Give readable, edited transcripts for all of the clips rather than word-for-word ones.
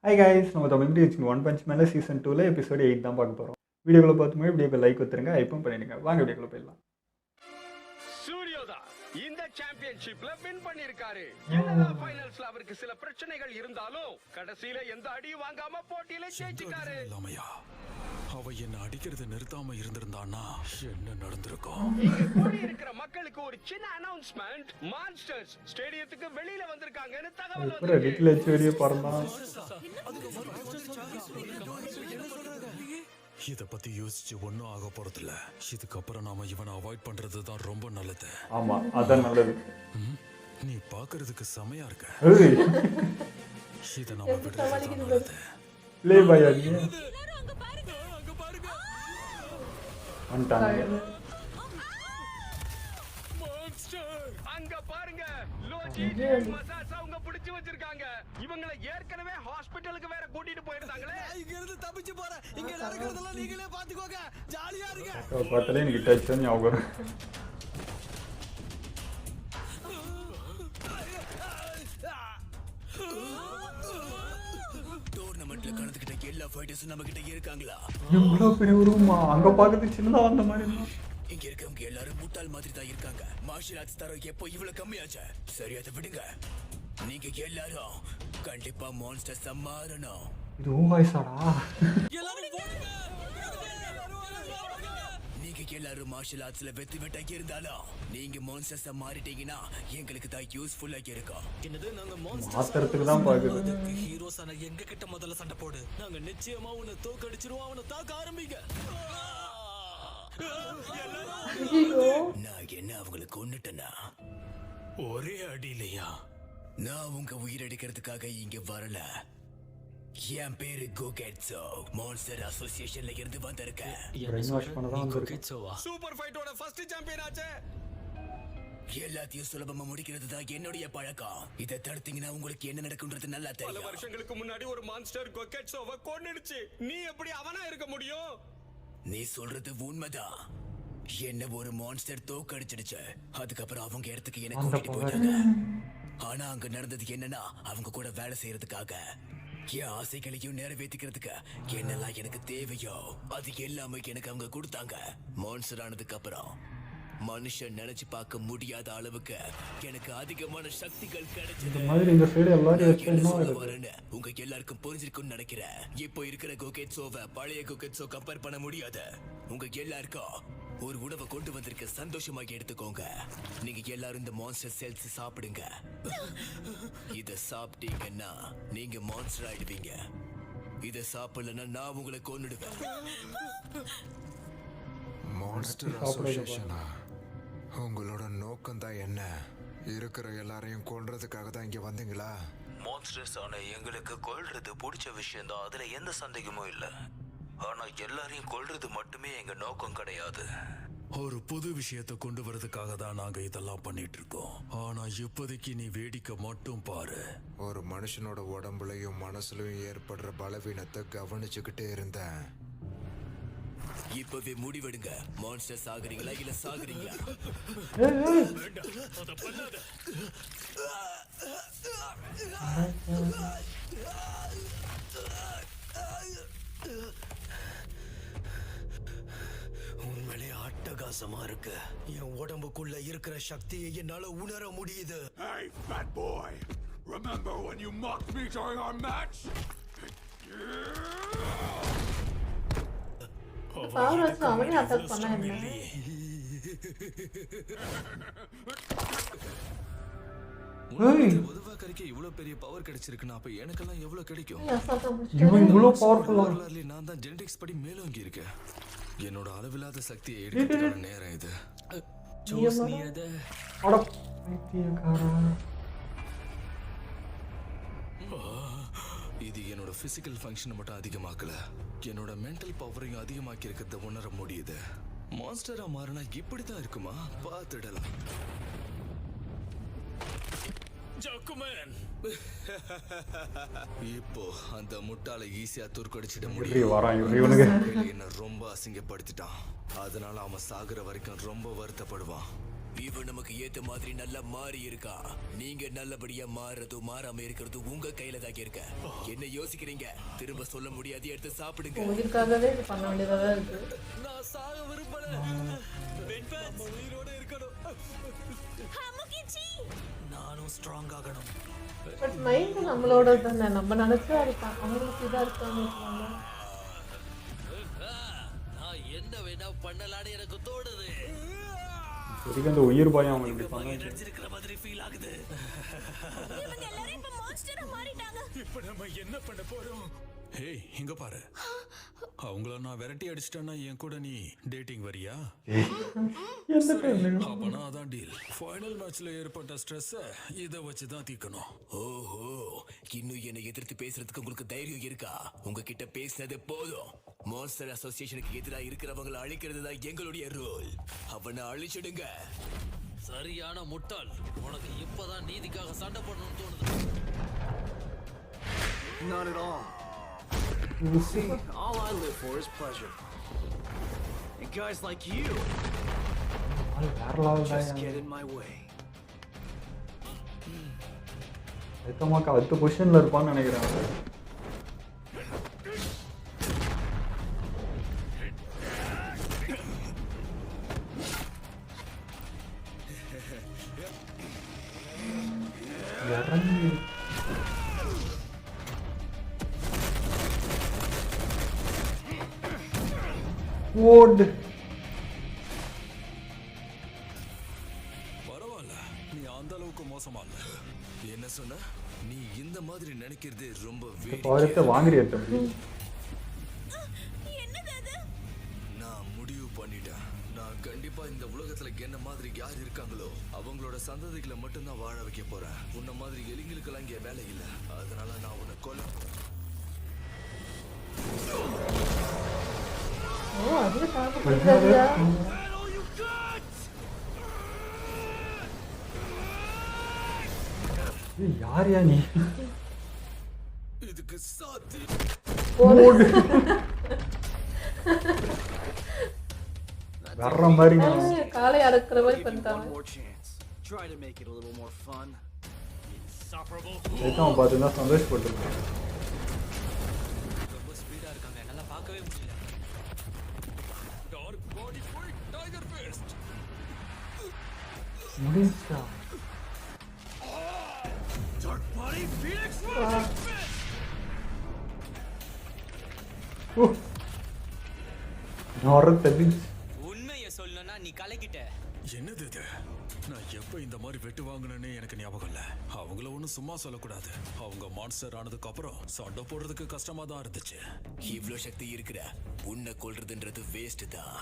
Hi guys, நம்ம Tamil media one punch மேலே season 2ல episode 8 தான் பார்க்க போகிறோம். வீடியோக்குள்ள பார்த்துமே இப்படியே லைக் கொடுத்துருங்க, ஐப்பும் பண்ணிடுங்க. வாங்க வீடியோக்குள்ள போயிடலாம். சூர்யோதா இந்த சாம்பியன்ஷிப்ல வின் பண்ணிருக்காரு. என்னதான் ஃபைனல்ஸ்ல அவருக்கு சில பிரச்சனைகள் இருந்தாலும் கடைசியில எந்த அடியும் வாங்காம போட்டியில ஜெயிச்சிட்டாரு. அவ என்ன அடிக்கிறது நிறுத்தாம இருந்திருந்தானா என்ன நடந்திருக்கும்? இங்க கூடி இருக்கிற மக்களுக்கு ஒரு சின்ன அனௌன்ஸ்மெண்ட். மான்ஸ்டர்ஸ் ஸ்டேடியத்துக்கு வெளியில வந்திருக்காங்கன்னு தகவல் அப்புறம் வீட்டில் வச்சு வெளியே போறலாம். இத பத்தி யோசிச்சு ஒன்னும் ஆக போறதில்ல. இதுக்கப்புறம் நாம இவனை அவாய்ட் பண்றது தான் ரொம்ப நல்லது. ஆமா, அதான் நல்லது. நீ பாக்குறதுக்கு செமையா இருக்க. இத நாம விடுறது தான் நல்லது. லே பாயா நீ வந்துட்டாங்க. அங்க பாருங்க, லோஜி மசாஸ் அவங்க பிடிச்சு வச்சிருக்காங்க. இவங்களை ஏற்கனவே ஹாஸ்பிடலுக்கு வேற கூட்டிட்டு போயிருந்தாங்களே. இங்க இருந்து தப்பிச்சு போறேன். இங்க நடக்கிறதெல்லாம் நீங்களே பாத்துக்கோங்க. ஜாலியா இருங்க. பார்த்தாலே எனக்கு டச் பண்ணி ஆகும். டோர்னமெண்ட்ல கலந்துக்கிட்ட எல்லா ஃபைட்டர்ஸும் நம்ம கிட்ட இருக்காங்களா? இவ்வளவு பெரிய ரூமா? அங்க பாக்குறது சின்னதா வந்த மாதிரி. இங்க இருக்கவங்க எல்லாரும் முட்டாள் மாதிரி தான் இருக்காங்க. மார்ஷியல் ஆர்ட்ஸ் தரம் எப்போ இவ்வளவு கம்மியாச்சு? சரி, அதை விடுங்க. நீங்க எல்லாரும் கண்டிப்பா மான்ஸ்டர்ஸ் மாறணும். இது உன் வாய்ஸாடா? நீங்க எல்லாரும் மார்ஷியல் ஆர்ட்ஸ்ல வெற்றி வெட்டாக்கி இருந்தாலும் நீங்க மான்ஸ்டர்ஸ் மாறிட்டீங்கன்னா எங்களுக்கு தான் யூஸ்ஃபுல்லா இருக்கும். என்னது, நாங்க மாத்திரத்துக்கு தான் பாக்குது. ஹீரோஸ் ஆன எங்க கிட்ட முதல்ல சண்டை போடு. நாங்க நிச்சயமா உன்னை தோக்கடிச்சிருவோம். அவனை தாக்க ஆரம்பிங்க. நான் என்ன அவங்களை கொன்னுட்டேனா? ஒரே அடியிலையா? நான் உங்க உயிரெடுக்கிறதுக்காக இங்க வரல. என் பேரு கோகெட்சோ. மான்ஸ்டர் அசோசியேஷன்ல இருந்து வந்திருக்கேன். சூப்பர் ஃபைட்டோட ஃபர்ஸ்ட் சாம்பியன் ஆச்சே. எல்லாத்தையும் சுலபமா முடிக்கிறது தான் என்னுடைய பழக்கம். இதை தடுத்தீங்கன்னா உங்களுக்கு என்ன நடக்கும்ன்றது நல்லா பல தெரியும். வருஷங்களுக்கு முன்னாடி ஒரு மான்ஸ்டர் கோகெட்சோவை கொன்னுடுச்சு. நீ எப்படி அவனா இருக்க முடியும்? நீ சொல்றது உண்மைதான். என்ன ஒரு மான்ஸ்டர் தோக்கடிச்சிடுச்சு. அதுக்கப்புறம் அவங்க இடத்துக்கு என்ன கூட்டிட்டு போயிட்டாங்க. ஆனா அங்க நடந்தது என்னன்னா, அவங்க கூட வேலை செய்யறதுக்காக என் ஆசைகளையும் நிறைவேற்றிக்கிறதுக்கு என்னெல்லாம் எனக்கு தேவையோ அது எல்லாமே எனக்கு அவங்க கொடுத்தாங்க. மான்ஸ்டர் ஆனதுக்கு அப்புறம் மனுஷன் நினைச்சு பார்க்க முடியாத அளவுக்கு எனக்கு அதிகமான சக்திகள் கிடைச்சது. உங்க எல்லாருக்கும் புரிஞ்சிருக்கும்னு நினைக்கிறேன். இப்போ இருக்கிற கோகெட்சோவை பழைய கோகெட்சோ கம்பேர் பண்ண முடியாது. உங்க எல்லாருக்கும் ஒரு உணவை கொண்டு வந்திருக்க, சந்தோஷமாக எடுத்துக்கோங்க. நீங்க எல்லாரும் இந்த மான்ஸ்டர் செல்ஸ் சாப்பிடுங்க. இத சாப்பிட்டீங்கன்னா நீங்க மான்ஸ்டர் ஆயிடுவீங்க. இத சாப்பிடலன்னா நான் உங்களை கொன்னுடுவேன். மான்ஸ்டர் அசோசியேஷனா? உங்களோட நோக்கம் தான் என்ன? இருக்கிற எல்லாரையும் கொல்றதுக்காக தான் இங்க வந்தீங்களா? மான்ஸ்டர்ஸ் ஆன எங்களுக்கு கொல்றது பிடிச்ச விஷயம் தான், அதுல எந்த சந்தேகமும் இல்லை. ஆனா எல்லாரையும் கொல்றது மட்டுமே எங்க நோக்கம் கிடையாது. ஒரு புது விஷயத்தை கொண்டு வரதுக்காக தான் நாங்க இதெல்லாம் பண்ணிட்டு இருக்கோம். ஆனா இப்போதைக்கு நீ வேடிக்கை மட்டும் பாரு. ஒரு மனுஷனோட உடம்புலயும் மனசுலயும் ஏற்படுற பலவீனத்தை கவனிச்சுக்கிட்டே இருந்தேன். இப்பவே முடிவெடுங்க. மான்ஸ்டர் சாகுறீங்களா இல்ல சாகுறீங்களா? உண்மையிலே அட்டகாசமா இருக்கு. என் உடம்புக்குள்ள இருக்கிற சக்தியை என்னால உணர முடியுது. Hey, fat boy! Remember when you mocked me during our match? அவனே அட்டாக் பண்ணா என்ன? உதவாக்கறிக்கு இவ்வளவு பெரிய பவர் கிடைச்சிருக்குன்னா அப்ப எனக்கெல்லாம் எவ்வளவு கிடைக்கும்? இவன் இவ்வளவு பவர்ஃபுல்லா? நான் தான் ஜெனடிக்ஸ் படி மேலோங்கி இருக்கேன். என்னோட அளவில்லாத சக்தியை எடுக்கிறதுக்கான நேரம் இது. இது என்னோட பிசிக்கல் ஃபங்க்ஷனை மட்டும் அதிகமாக்கல, என்னோட மென்டல் பவரையும் அதிகமாக்கி இருக்கிறத உணர முடியுது. மான்ஸ்டரா மாறினா இப்படித்தான் இருக்குமா? பார்த்துடலாம். இப்போ அந்த முட்டாளை ஈஸியா தூர்க்கடிச்சிட முடியும். என்ன ரொம்ப அசிங்கப்படுத்திட்டான். அதனால அவன் சாகுற வரைக்கும் ரொம்ப வருத்தப்படுவான். இவன் நமக்கு ஏத்த மாதிரி நல்லா மாறி இருக்கா. நீங்க நல்லபடியா மாறுறதும் மாறாம இருக்கிறதும் உங்க கையில தான் இருக்க. என்ன யோசிக்கிறீங்க? திரும்ப சொல்ல முடியாது, எடுத்து சாப்பிடுங்க. உயிருக்காகவே இது பண்ண வேண்டியதா தான் இருக்கு. நான் சாக விரும்பல. நம்ம உயிரோட இருக்கணும். நானும் ஸ்ட்ராங் ஆகணும். பட் மைண்ட் நம்மளோட தானே, நம்ம நினைச்சா இருப்பான். அவங்களுக்கு இதா இருக்கான்னு வச்சுக்கோங்க. நான் என்ன வேணா பண்ணலான்னு எனக்கு தோணுது. இதுக்கு அந்த உயிர் பயம் அவங்களுக்கு பண்ண நினைச்சிருக்கிற மாதிரி ஃபீல் ஆகுது. இவங்க எல்லாரும் இப்ப மான்ஸ்டரா மாறிட்டாங்க. இப்ப நம்ம என்ன பண்ண போறோம்? ஹேய், இங்க பாரு. அவங்கள நான் விரட்டி அடிச்சிட்டேன்னா என் கூட நீ டேட்டிங் வரியா? அப்பனா அதான் டீல். ஃபைனல் மேட்ச்ல ஏற்பட்ட ஸ்ட்ரெஸ்ஸ இத வச்சு தான் தீக்கணும். ஓஹோ, இன்னும் என்னை எதிர்த்து பேசுறதுக்கு உங்களுக்கு தைரியம் இருக்கா? உங்ககிட்ட பேசினது போதும். மான்ஸ்டர் அசோசியேஷனுக்கு எதிராக இருக்கிறவங்களை அழிக்கிறது தான் எங்களுடைய ரூல். அவனை அழிச்சிடுங்க. சரியான முட்டாள். உனக்கு இப்பதான் நீதிக்காக சண்டை போடணும்னு தோணுது. Not at all. See, all I live for is pleasure. And guys like you just get in my way. எத்தமாக்கா அடுத்த பொசிஷன்ல இருப்பான்னு நினைக்கிறேன். இறங்கி ஓடு. பரவாயில்ல, நீ அந்த அளவுக்கு மோசமா இல்ல. என்ன சொன்ன? நீ இந்த மாதிரி நினைக்கிறது ரொம்ப பவரத்தை வாங்குறியா தம்பி? என்னது அது? நான் முடிவு பண்ணிட்டேன். நான் கண்டிப்பா இந்த உலகத்துல என்ன மாதிரி யார் இருக்காங்களோ அவங்களோட சந்ததிகளை மட்டும்தான் வாழ வைக்க போறேன். உன்ன மாதிரி எலிங்களுக்கெல்லாம் இங்க வேலை இல்ல. அதனால நான் உன்னை கொல்ல. ஓ, அதுல காப்பு பிடிக்காதியா? யாரியா நீ? இதுக்கு சாத்தி வர்ற மாதிரி காலை அடக்குற மாதிரி பண்ணிட்டாங்க. One more chance. Try to make it a little more fun. Insufferable. அவன் பார்த்தீங்கன்னா சந்தோஷப்பட்டிருக்கான். ரொம்ப ஸ்பீடா இருக்காங்க, என்னால பார்க்கவே முடியல. Dark body full tiger faced. முடிஞ்சா Dark body Phoenix. உண்மையை சொல்லணும்னா நீ கலக்கிட்ட. என்னது இது? நான் எப்ப இந்த மாதிரி வெட்டு வாங்கினேன்னு எனக்கு ஞாபகம் இல்ல. அவங்கள ஒன்றும் சும்மா சொல்லக்கூடாது. அவங்க மான்ஸ்டர் ஆனதுக்கு அப்புறம் சண்டை போடுறதுக்கு கஷ்டமா தான் இருந்துச்சு. இவ்ளோ சக்தி இருக்கிற உன்னை கொல்றதுன்றது வேஸ்ட் தான்.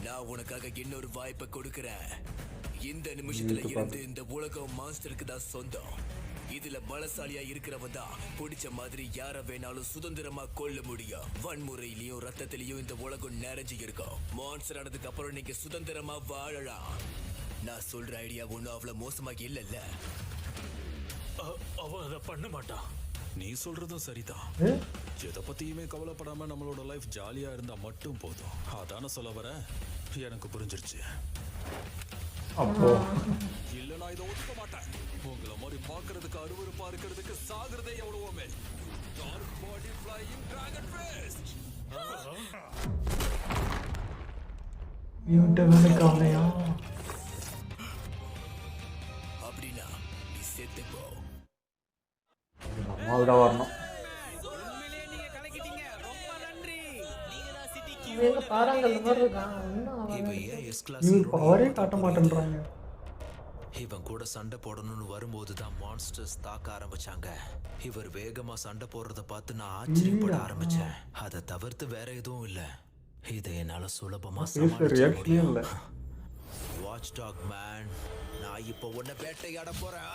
நான் உனக்காக இன்னொரு வாய்ப்பை கொடுக்கறேன். இந்த நிமிஷத்துல இருந்து இந்த உலகம் மான்ஸ்டருக்கு தான் சொந்தம். இதுல பலசாலியா இருக்கிறவன் தான் பிடிச்ச மாதிரி யார வேணாலும் சுதந்திரமா கொல்ல முடியும். வன்முறையிலயும் ரத்தத்திலயும் இந்த உலகம் நிறைஞ்சு இருக்கும். மான்ஸ்டர் ஆனதுக்கு அப்புறம் நீங்க சுதந்திரமா வாழலாம். நான் சொல்ற ஐடியா ஒன்னும் அவ்வளவு மோசமாக இல்லல்ல. அவன் அதை பண்ண மாட்டான். நீ சொல்றதும் சரிதான். எதை பத்தியுமே கவலைப்படாம நம்மளோட லைஃப் ஜாலியா இருந்தா மட்டும் போதும். அதான சொல்ல வர. எனக்கு புரிஞ்சிருச்சு. அப்போ இல்ல, நான் இதை ஒத்துக்க மாட்டேன். உங்களை மாதிரி பாக்குறதுக்கு அருவருப்பா இருக்கிறதுக்கு சாகுறதே எவ்வளவோ மேல். டார்க் பாடி ஃப்ளையிங் டிராகன் ஃபேஸ்ட். இவன்ட்ட வேலை கவலையா? அப்படின்னா நீ செத்து போ. நம்மளோட வரணும். எங்க பாறாங்கல் மாதிரி இருக்கான். இன்னும் அவன் இவன் பவரே காட்ட மாட்டேன்றாங்க. இவன் கூட சண்டை போடணும்னு வரும்போது தான் மான்ஸ்டர்ஸ் தாக்க ஆரம்பிச்சாங்க. இவர் வேகமா சண்டை போடுறத பார்த்து நான் ஆச்சரியப்பட ஆரம்பிச்சேன். அதை தவிர்த்து வேற எதுவும் இல்ல. இதை என்னால சுலபமா சமாளிக்க முடியும். வாட்ச் டாக் மேன், நான் இப்போ உன்னை வேட்டையாட போறேன்.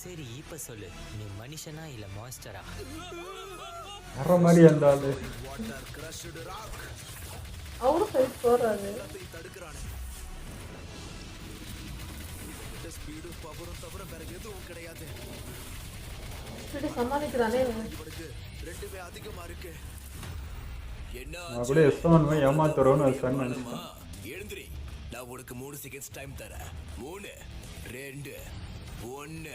சரி, இப்ப சொல்லு, நீ மனுஷனா இல்ல மான்ஸ்டரா? வர்ற மாதிரி அந்த ஆளு அவரும் ஃபைட் போறாரு. ஸ்பீடு பவரும் தவிர வேற எதுவும் கிடையாது. இப்படி சமாளிக்கிறானே. இவனுக்கு ரெண்டுமே அதிகமா இருக்கு. நான் கூட S7 ஏமாத்துறோன்னு சன் நினைச்சேன். எழுந்திரி. நான் உனக்கு 3 செகண்ட்ஸ் டைம் தரேன். 3 2 1.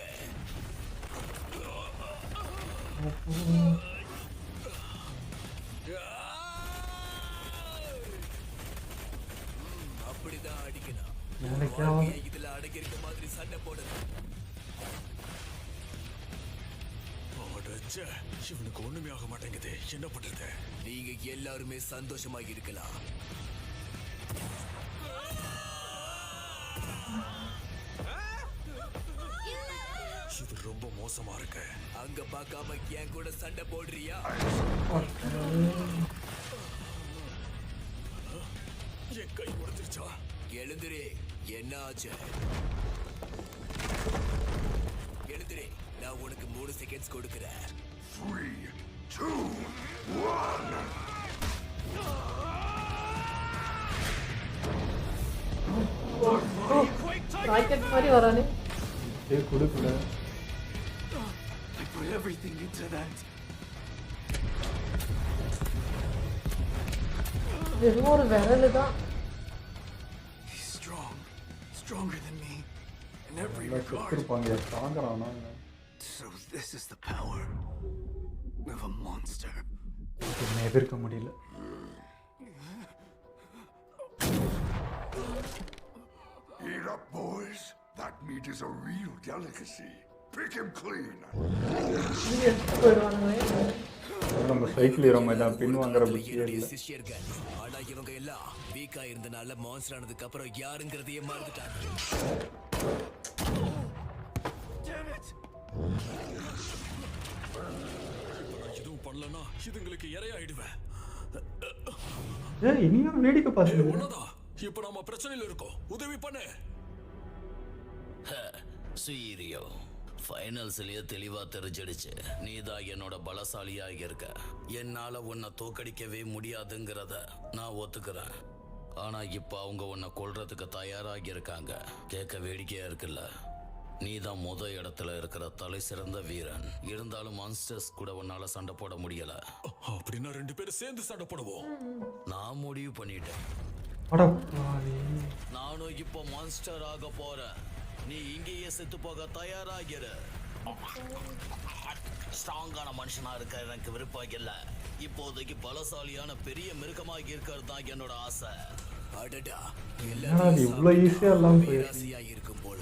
அப்படிதான் அடிக்கணும். இதுல அடங்கி இருக்க மாதிரி சண்டை போடணும். இவனுக்கு ஒண்ணுமே ஆக மாட்டேங்குது. என்ன பண்றது? நீங்க எல்லாருமே சந்தோஷமா இருக்கலாம். இது ரொம்ப மோசமா இருக்கு. அங்க பார்க்காம என் கூட சண்டை போடுறியா? என் கை உடைச்சிருச்சா? எழுந்திரி. என்ன ஆச்சு? எழுந்திரி. நான் உனக்கு 3 செகண்ட்ஸ் கொடுக்கிறேன். 3, 2, 1. ராக்கெட் மாதிரி வரானே. கொடுக்கல. I put everything into that. வெறும் ஒரு விரல் தான். He's strong, stronger than me in every எல்லாம் regard. செத்துருப்பாங்க. தாங்குறானா? So this is the power of a monster. என்னை எதிர்க்க முடியல. Eat up, boys. That meat is a real delicacy. Pick him clean. இது எடுத்து போயிடுவானுங்களே. நம்ம சைக்கிள் ஹீரோ மாதிரி தான். பின் வாங்குற புத்தியே என்னுடைய இல்லை. சிஷ்யர்கள். ஆனா இவங்க எல்லாம் வீக்கா இருந்தனால மான்ஸ்டர் ஆனதுக்கு அப்புறம் யாருங்கிறதையே மறந்துட்டாங்க. Damn it! எதுவும் பண்ணலன்னா இதுங்களுக்கு இரையாயிடுவேன். இனியும் வேடிக்கை பார்த்து உன்னதான் இப்ப நம்ம பிரச்சனையில இருக்கோம். உதவி பண்ணு. சீரியோ ஃபைனல்ஸ்லயே தெளிவா தெரிஞ்சிடுச்சு. நீதான் என்னோட பலசாலியா இருக்க. என்னால உன்னை தோக்கடிக்கவே முடியாதுங்கிறத நான் ஒத்துக்கிறேன். ஆனா இப்ப அவங்க உன்னை கொல்றதுக்கு தயாராகி இருக்காங்க. கேட்க வேடிக்கையா இருக்குல்ல? நீதான் முத இடத்துல இருக்கிற தலை சிறந்த வீரன். இருந்தாலும் மான்ஸ்டர்ஸ் கூட உன்னால சண்டை போட முடியல. அப்படின்னா 2 பேரும் சேர்ந்து சண்டை போடுவோம். நான் முடிவு பண்ணிட்டேன். நானும் இப்போ மான்ஸ்டர் ஆக போறேன். நீ இங்கேயே செத்து போக தயாராகிரு. ஸ்ட்ராங்கான மனுஷனா இருக்க எனக்கு விருப்பம் இல்ல. இப்போதைக்கு பலசாலியான பெரிய மிருகமாக இருக்கிறது தான் என்னோட ஆசை. அடடா, இவ்வளவு ஈஸியா எல்லாம் ஆசையா இருக்கும் போல.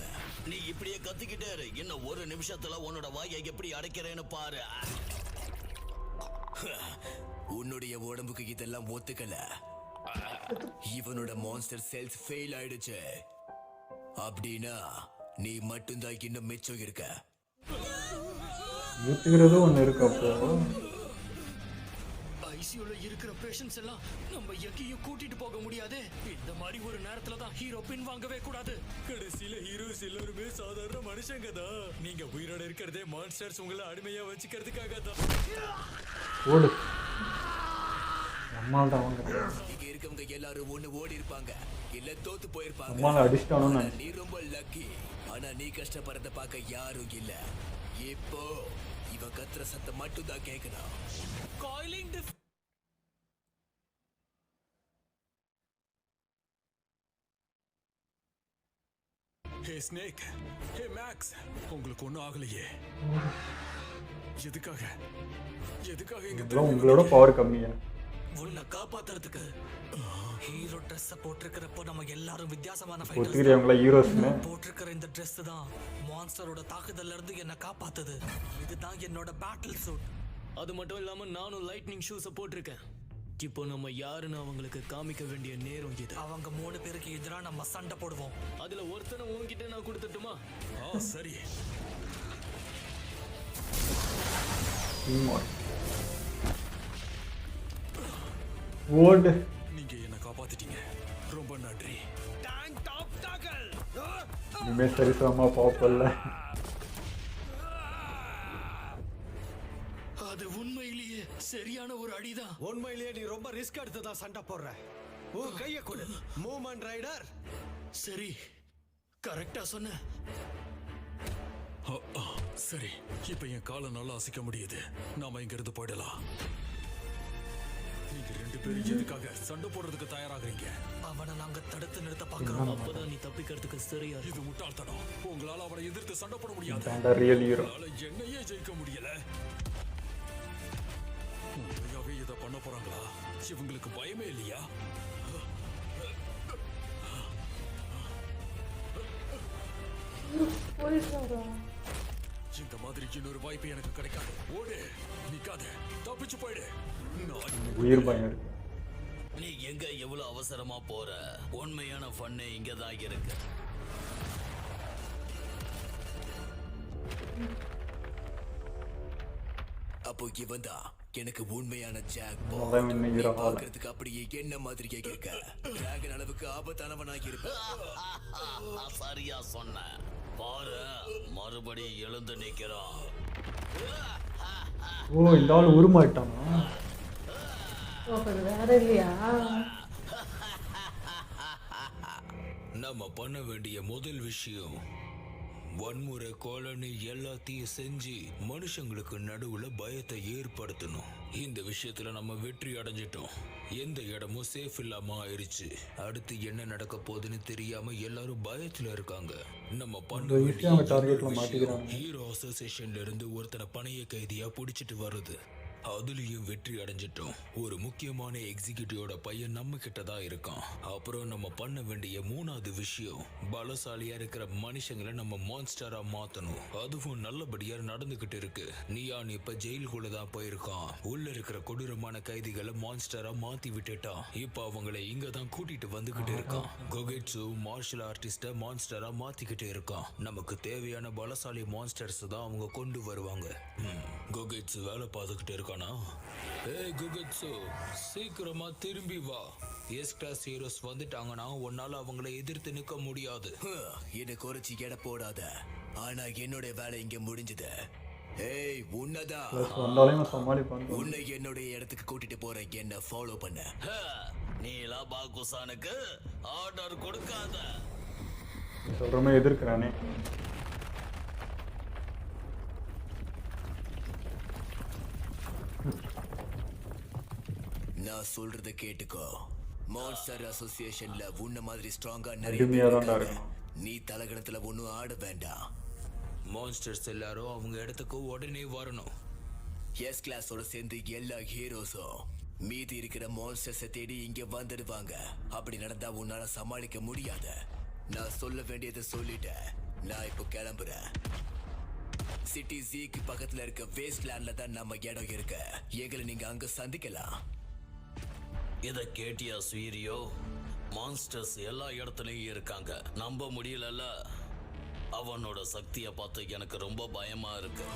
நீ இப்படியே கத்திக்கிட்டே இரு. இன்னும் 1 நிமிஷத்துல உன்னோட வாயை எப்படி அடைக்கிறேன்னு பாரு. உன்னுடைய உடம்புக்கு இதெல்லாம் ஒத்துக்கல. இவனோட மான்ஸ்டர் செல்ஸ் ஃபெயில் ஆயிடுச்சு. அப்படின்னா நீ மட்டும்தான் இன்னும் மிச்சம் இருக்க. ஏத்துக்கிறது ஒண்ணு இருக்கு. அப்போ ஐசியூல இருக்கிற பேஷண்ட்ஸ் எல்லாம் நம்ம எங்கேயும் கூட்டிட்டு போக முடியாது. இந்த மாதிரி ஒரு நேரத்துல தான் ஹீரோ பின் வாங்கவே கூடாது. கடைசியில ஹீரோஸ் எல்லாருமே சாதாரண மனுஷங்க தான். நீங்க உயிரோட இருக்கிறதே மான்ஸ்டர்ஸ் உங்களை அடிமையா வச்சுக்கிறதுக்காக தான். ஓடு. நம்மால தான் வாங்க. இங்க இருக்கவங்க எல்லாரும் ஒண்ணு ஓடி இருப்பாங்க, இல்ல தோத்து போயிருப்பாங்க. நம்மால அடிச்சிட்டானோ? நீ ரொம்ப லக்கி. ஆனா நீ கஷ்டப்படுறத பார்க்க யாரும் இல்ல. இப்போ இவ கத்துற சத்தம் மட்டும் தான் கேட்கணும். காயிலிங் ஹே ஸ்னேக், ஹே மேக்ஸ், உங்களுக்கு ஒண்ணும் ஆகலையே? எதுக்காக உங்களோட பவர் கம்மியா? உன்னை காப்பாத்துறதுக்கு ஹீரோ ட்ரெஸ் போட்டிருக்கிறப்போ நம்ம எல்லாரும் வித்தியாசமான ஒத்துக்கிறவங்களா ஹீரோஸ்னு? போட்டிருக்கிற இந்த ட்ரெஸ் தான் மான்ஸ்டரோட தாக்குதல்ல இருந்து என்ன காப்பாத்துது. இதுதான் என்னோட பேட்டில் சூட். அது மட்டும் இல்லாம நானும் லைட்னிங் ஷூஸ போட்டிருக்கேன். இப்போ நம்ம யாருன்னு அவங்களுக்கு காமிக்க வேண்டிய நேரம் இது. அவங்க 3 பேருக்கு எதிராக நம்ம சண்டை போடுவோம். அதுல ஒருத்தனை உன்கிட்ட நான் கொடுத்துட்டுமா? சரி. ஓடு. நீங்க என்ன காப்பாத்திட்டீங்க, ரொம்ப நன்றி. இனிமே சரிசமா பாப்பல்ல. அது உண்மையிலேயே சரியான ஒரு அடிதான். உண்மையிலேயே நீ ரொம்ப ரிஸ்க் எடுத்து தான் சண்டை போடுற. உன் கையை கொடு, மூவ்மெண்ட் ரைடர். சரி, கரெக்டா சொன்ன. சரி, இப்ப என் காலை நல்லா அசைக்க முடியுது. நாம இங்க இருந்து போயிடலாம். நீங்க நீங்க 2 பேரும் எதுக்காக சண்டை போடுறதுக்கு தயாராகிறீங்க? அவனை நாங்க தடுத்து நிறுத்த பாக்குறோம். அப்பதான் நீ தப்பிக்கிறதுக்கு சரியா. இது முட்டாள்தனம். உங்களால அவனை எதிர்த்து சண்டை போட முடியாது. தாண்டா ரியல் ஹீரோ. உங்களால என்னையே ஜெயிக்க முடியல. உண்மையாவே இதை பண்ண போறாங்களா? இவங்களுக்கு பயமே இல்லையா? இந்த மாதிரி இன்னொரு வாய்ப்பு எனக்கு கிடைக்காது. ஓடு, நிக்காத, தப்பிச்சு போயிடு. உயிர் பயம் இருக்கு. நீ எங்க எவ்வளவு அவசரமா போற? உண்மையான ஃபன்னே இங்கதான் இருக்கு. அப்போ இவன் தான் எனக்கு உண்மையான ஜாக் பார்க்கறதுக்கு அப்படியே என்ன மாதிரியே இருக்க. டிராகன் அளவுக்கு ஆபத்தானவனாகி இருக்க. சரியா சொன்ன. பாரு, மறுபடியும் எழுந்து நிக்கிறான். ஓ, இந்த ஆள் உருமாட்டானா? வேற இல்லையா? நம்ம பண்ண வேண்டிய முதல் விஷயம் வன்முறை காலனி எல்லாத்தையும் செஞ்சு மனுஷங்களுக்கு நடுவுல பயத்தை ஏற்படுத்தணும். இந்த விஷயத்துல நம்ம வெற்றி அடைஞ்சிட்டோம். எந்த இடமும் சேஃப் இல்லாம ஆயிருச்சு. அடுத்து என்ன நடக்க போகுதுன்னு தெரியாம எல்லாரும் பயத்துல இருக்காங்க. நம்ம பண்ண வேண்டிய ஹீரோ அசோசியேஷன்ல இருந்து ஒருத்தனை பணைய கைதியா பிடிச்சிட்டு வருது. அதுலயும் வெற்றி அடைஞ்சிட்டோம். ஒரு முக்கியமான எக்ஸிகியூட்டிவோட பையன் நம்ம கிட்ட தான் இருக்கான். அப்புறம் நம்ம பண்ண வேண்டிய 3வது விஷயம் பலசாலியா இருக்கிற மனுஷங்களை நம்ம மான்ஸ்டரா மாத்தணும். அதுவும் நல்லபடியா நடந்துகிட்டு இருக்கு. நியான் இப்ப ஜெயிலுக்குள்ள தான் போயிருக்கான். உள்ள இருக்கிற கொடூரமான கைதிகளை மான்ஸ்டரா மாத்தி விட்டுட்டான். இப்ப அவங்களை இங்க தான் கூட்டிட்டு வந்துகிட்டு இருக்கான். கொகெட்சு மார்ஷல் ஆர்டிஸ்ட மான்ஸ்டரா மாத்திக்கிட்டு இருக்கான். நமக்கு தேவையான பலசாலி மான்ஸ்டர்ஸ் தான் அவங்க கொண்டு வருவாங்க. கொகெட்சு வேலை பார்த்துக்கிட்டு இருக்கான். ஏய் குகட்சு, சீக்கிரமா திரும்பி வா. எஸ் கிளாஸ் ஹீரோஸ் வந்துட்டாங்கன்னா உன்னால அவங்களை எதிர்த்து நிக்க முடியாது. என்ன குறைச்சி எடை போடாத. ஆனா என்னோட வேலை இங்க முடிஞ்சது. ஏய், உன்னதான் உன்னை என்னுடைய இடத்துக்கு கூட்டிட்டு போறேன். என்ன ஃபாலோ பண்ண. நீலா பாகுசானுக்கு ஆர்டர் கொடுக்காத. சொல்றமே எதிர்க்கிறானே. நான் சொல்றத கேட்டுக்கோ. மான்ஸ்டர் அசோசியேஷன்ல உன்ன மாதிரி ஸ்ட்ராங்கா நிறைய நீ தலகணத்துல ஒன்னும் ஆட வேண்டாம். மான்ஸ்டர்ஸ் எல்லாரும் அவங்க இடத்துக்கு உடனே வரணும். எஸ் கிளாஸோட சேர்ந்து எல்லா ஹீரோஸும் மீதி இருக்கிற மான்ஸ்டர்ஸை தேடி இங்க வந்துடுவாங்க. அப்படி நடந்தா உன்னால சமாளிக்க முடியாத. நான் சொல்ல வேண்டியதை சொல்லிட்டேன். நான் இப்போ கிளம்புறேன். சிட்டி ஜீக்கு பக்கத்துல இருக்க வேஸ்ட் லேண்ட்ல தான் நம்ம இடம் இருக்கு. எங்களை நீங்க அங்க சந்திக்கலாம். இத கேட்டியா சூரியோ? மான்ஸ்டர்ஸ் எல்லா இடத்துலயும் இருக்காங்க. நம்ப முடியலல்ல. அவனோட சக்தியை பார்த்து எனக்கு ரொம்ப பயமா இருக்கு.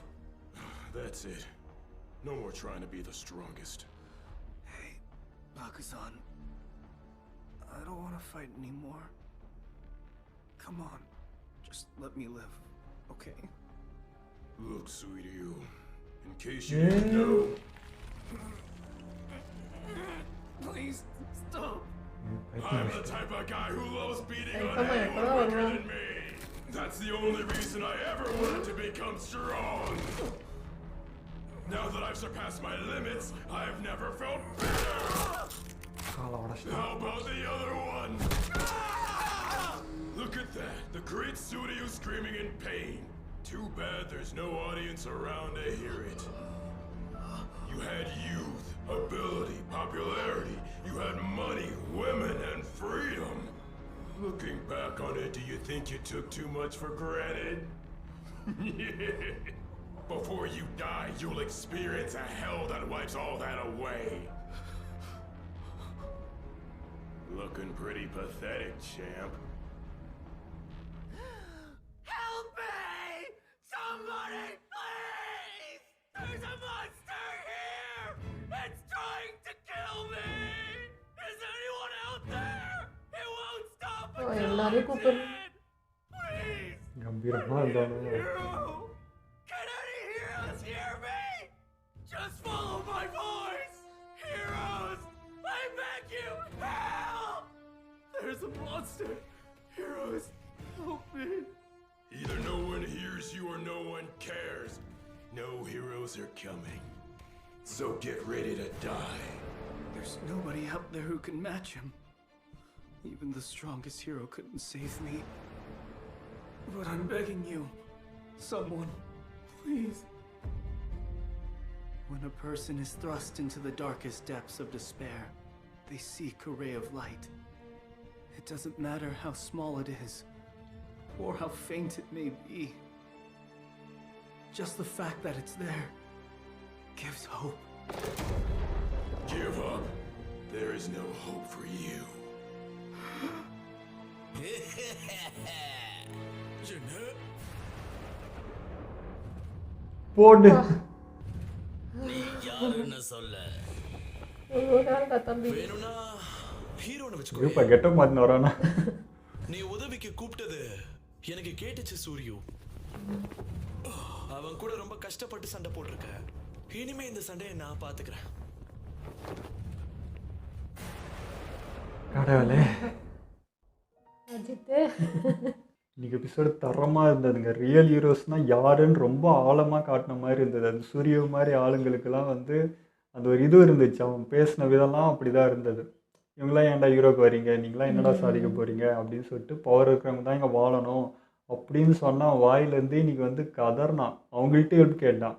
That's it. No more trying to be the strongest. Hey, Bakusan. I don't want to fight anymore. Come on. Just let me live, okay? Look, Suiryu, in case you didn't know... Please, stop. I'm the type of guy who loves beating on anyone weaker than me. That's the only reason I ever wanted to become strong. Now that I've surpassed my limits, I've never felt better. How about the other one? Look at that, the great Suiryu screaming in pain. Too bad there's no audience around to hear it. You had youth, ability, popularity. You had money, women, and freedom. Looking back on it, do you think you took too much for granted? Before you die, you'll experience a hell that wipes all that away. Looking pretty pathetic, champ. Help me! Somebody, please! There's a monster here! It's trying to kill me! Is anyone out there? It won't stop until Please! கம்பீரமா இருந்தானே. Can any heroes hear me? Just follow my voice! Heroes! I beg you, help! There's a monster! Heroes, help me! Either no one hears you or no one cares. No heroes are coming. So get ready to die. There's nobody out there who can match him. Even the strongest hero couldn't save me. But I'm begging you, someone, please. When a person is thrust into the darkest depths of despair, they seek a ray of light. It doesn't matter how small it is, or how faint it may be. Just the fact that it's there gives hope. Give up. There is no hope for you. போடு நீ யாருன்னு சொல்ல ஒரு நாள்டா தம்பி. வேணும்னா ஹீரோனை வச்சுக்கோ. இப்போ கெட்ட மாத்தின வரானா நீ உதவிக்கு கூப்பிட்டது எனக்கு கேட்டுச்சு சூரியு. அவன் கூட ரொம்ப கஷ்டப்பட்டு சண்டை போட்டிருக்க. இனிமே இந்த சண்டையை நான் பாத்துக்கிறேன். கடவுளே. அஜித்து இன்னைக்கு எபிசோடு தரமாக இருந்ததுங்க. ரியல் ஹீரோஸ்னால் யாருன்னு ரொம்ப ஆழமாக காட்டின மாதிரி இருந்தது. அது சூரிய மாதிரி ஆளுங்களுக்கெல்லாம் வந்து அந்த ஒரு இது இருந்துச்சு. அவன் பேசின விதம்லாம் அப்படி தான் இருந்தது. இவங்களாம் ஏன்டா ஹீரோக்கு வரீங்க, நீங்களாம் என்னடா சாதிக்க போகிறீங்க அப்படின்னு சொல்லிட்டு பவர் இருக்கிறவங்க தான் இங்கே வாழணும் அப்படின்னு சொன்னான். வாயிலேருந்து இன்னைக்கு வந்து கதர்னான், அவங்கள்ட்ட ஹெல்ப் கேட்டான்.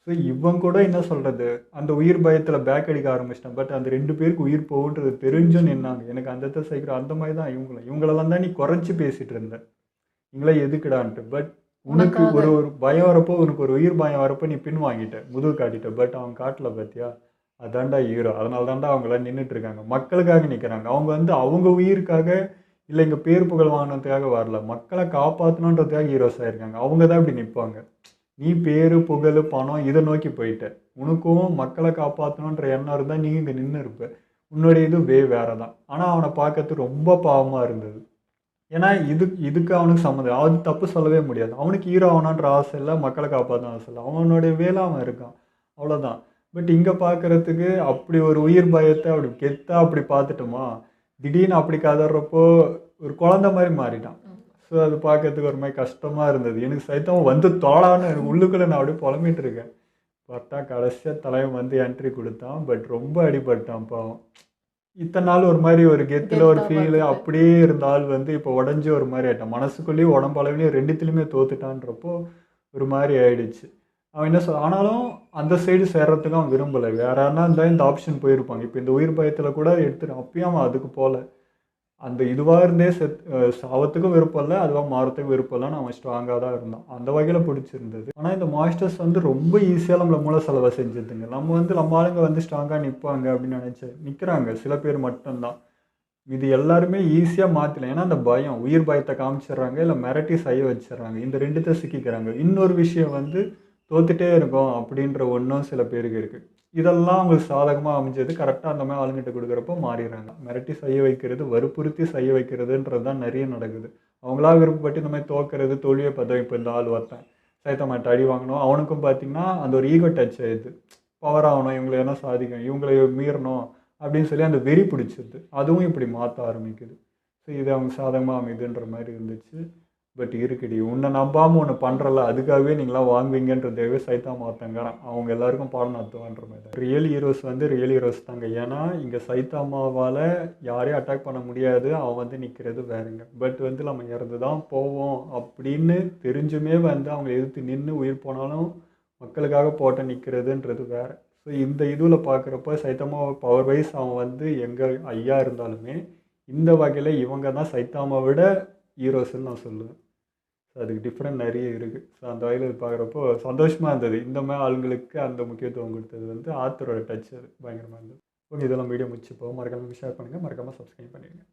ஸோ இவன் கூட என்ன சொல்கிறது, அந்த உயிர் பயத்தில் பேக் அடிக்க ஆரம்பிச்சிட்டான். பட் அந்த 2 பேருக்கு உயிர் போகுன்றது தெரிஞ்சும் நின்னாங்க. எனக்கு அந்த சைக்கிள் அந்த மாதிரி தான் இவங்களெல்லாம் தான் நீ குறைச்சி பேசிகிட்டு இருந்த, இவங்களாம் எதுக்குடான்ட்டு. பட் உனக்கு ஒரு பயம் வரப்போ, உனக்கு ஒரு உயிர் பயம் வரப்போ நீ பின் வாங்கிட்ட, முதுகு காட்டிட்ட. பட் அவன் காட்டல பார்த்தியா, அதான்டா ஹீரோ. அதனால தான்டா அவங்களாம் நின்றுட்டு இருக்காங்க, மக்களுக்காக நிற்கிறாங்க. அவங்க வந்து அவங்க உயிருக்காக இல்லை இங்கே பேர் புகழ் வாங்கினதுக்காக வரல, மக்களை காப்பாற்றணுன்றதுக்காக ஹீரோஸ் ஆகிருக்காங்க. அவங்க தான் இப்படி நிற்பாங்க. நீ பேர் புகழ் பணம் இதை நோக்கி போயிட்ட, உனக்கும் மக்களை காப்பாற்றணுன்ற எண்ணம் இருந்தால் நீ இங்கே நின்று இருப்ப. உன்னுடைய இது வேற தான். ஆனால் அவனை பார்க்கறதுக்கு ரொம்ப பாவமாக இருந்தது. ஏன்னா இதுக்கு அவனுக்கு சம்மந்தம், அது தப்பு சொல்லவே முடியாது. அவனுக்கு ஹீரோ ஆகணுன்ற ஆசை இல்லை, மக்களை காப்பாற்றணும் ஆசை இல்லை, அவனுடைய வேலை அவன் இருக்கான், அவ்வளோதான். பட் இங்கே பார்க்குறதுக்கு அப்படி ஒரு உயிர் பயத்தை அப்படி கெத்தா அப்படி பார்த்துட்டோமா, திடீர்னு அப்படி கதறப்போ ஒரு குழந்த மாதிரி மாறிட்டான். ஸோ அது பார்க்கறதுக்கு ஒரு மாதிரி கஷ்டமாக இருந்தது. எனக்கு சைத்தம் வந்து தோளான்னு எனக்கு உள்ளுக்குள்ளே நான் அப்படியே புலம்பிட்டு இருக்கேன். பார்த்தா கடைசியாக தலைவன் வந்து என்ட்ரி கொடுத்தான். பட் ரொம்ப அடிபட்டான் பாவம். இத்தனை நாள் ஒரு மாதிரி ஒரு கெத்தில் ஒரு ஃபீலு அப்படியே இருந்த ஆள் வந்து இப்போ உடஞ்சி ஒரு மாதிரி ஆகிட்டான். மனசுக்குள்ளேயும் உடம்பளவுலேயும் ரெண்டுத்துலேயுமே தோத்துட்டான்றப்போ ஒரு மாதிரி ஆயிடுச்சு. அவன் என்ன ஆனாலும் அந்த சைடு சேர்றதுக்கு அவன் விரும்பலை. வேற யாருன்னா இருந்தால் இந்த ஆப்ஷன் போயிருப்பாங்க. இப்போ இந்த உயிர் பயத்தில் கூட எடுத்துட்டு அப்பயும் அவன் அதுக்கு போகல. அந்த இதுவாக இருந்தே சாவத்துக்கும் விருப்பம் இல்லை, அதுவாக மாறத்துக்கும் விருப்பம் இல்லைன்னு அவன் ஸ்ட்ராங்காக தான் இருந்தான். அந்த வகையில் பிடிச்சிருந்தது. ஆனால் இந்த மாஸ்டர்ஸ் வந்து ரொம்ப ஈஸியாக நம்மளை மூல செலவை செஞ்சுதுங்க. நம்ம ஆளுங்க வந்து ஸ்ட்ராங்காக நிற்பாங்க அப்படின்னு நினச்சி நிற்கிறாங்க சில பேர் மட்டும்தான். இது எல்லாருமே ஈஸியாக மாற்றலாம். ஏன்னா அந்த பயம், உயிர் பயத்தை காமிச்சிடுறாங்க, இல்லை மிரட்டி செய்ய வச்சிடறாங்க. இந்த 2த்தை சிக்கிக்கிறாங்க. இன்னொரு விஷயம் வந்து தோத்துட்டே இருக்கும் அப்படின்ற ஒன்றும் சில பேருக்கு இருக்குது. இதெல்லாம் அவங்களுக்கு சாதகமாக அமைஞ்சது. கரெக்டாக அந்த மாதிரி ஆளுங்கிட்ட கொடுக்குறப்போ மாறிடுறாங்க. மிரட்டி செய்ய வைக்கிறது, வற்புறுத்தி செய்ய வைக்கிறதுன்றது தான் நிறைய நடக்குது. அவங்களா விருப்பப்பட்டு இந்த மாதிரி தோக்கிறது, தோல்வியை பார்த்தா இப்போ இந்த ஆள் ஒருத்தன் சைத்தமாட்ட அடி வாங்கணும், அவனுக்கும் பார்த்திங்கன்னா அந்த ஒரு ஈகோ டச் ஆயிடுது. பவர் ஆகணும், இவங்களை என்ன சாதிக்கணும், இவங்களை மீறணும் அப்படின்னு சொல்லி அந்த வெறி பிடிச்சிது. அதுவும் இப்படி மாற்ற ஆரம்பிக்குது. ஸோ இது அவங்க சாதகமாக அமைதுன்ற மாதிரி இருந்துச்சு. பட் இருக்குடி, உன்னை நம்பாமல் ஒன்று பண்ணுறல, அதுக்காகவே நீங்களாம் வாங்குவீங்கன்றதாகவே சைத்தாமா ஒருத்தங்கிறான். அவங்க எல்லாருக்கும் பாடம் நடத்துவான்ற மாதிரி தான். ரியல் ஹீரோஸ் வந்து ரியல் ஹீரோஸ் தாங்க. ஏன்னா இங்கே சைத்தாமாவால் யாரையும் அட்டாக் பண்ண முடியாது, அவன் வந்து நிற்கிறது வேறுங்க. பட் வந்து நம்ம இறந்து தான் போவோம் அப்படின்னு தெரிஞ்சுமே வந்து அவங்க எதிர்த்து நின்று உயிர் போனாலும் மக்களுக்காக போட்ட நிற்கிறதுன்றது வேறு. ஸோ இந்த இதுவில் பார்க்குறப்ப சைத்தாமா பவர் வைஸ் அவன் வந்து எங்கே ஐயா இருந்தாலுமே இந்த வகையில் இவங்க தான் சைத்தாமா விட ஹீரோஸ்ன்னு நான் சொல்லுவேன். ஸோ அதுக்கு டிஃப்ரெண்ட் நிறைய இருக்குது. ஸோ அந்த வகையில் இது பார்க்குறப்போ சந்தோஷமாக இருந்தது. இந்த மாதிரி ஆளுங்களுக்கு அந்த முக்கியத்துவம் கொடுத்தது வந்து ஆத்தரோட டச், அது பயங்கரமாக இருந்தது. ஓகே, இதெல்லாம் வீடியோ முடிச்சுப்போம். மறக்காமல் ஷேர் பண்ணுங்கள், மறக்காமல் சப்ஸ்கிரைப் பண்ணிடுங்க.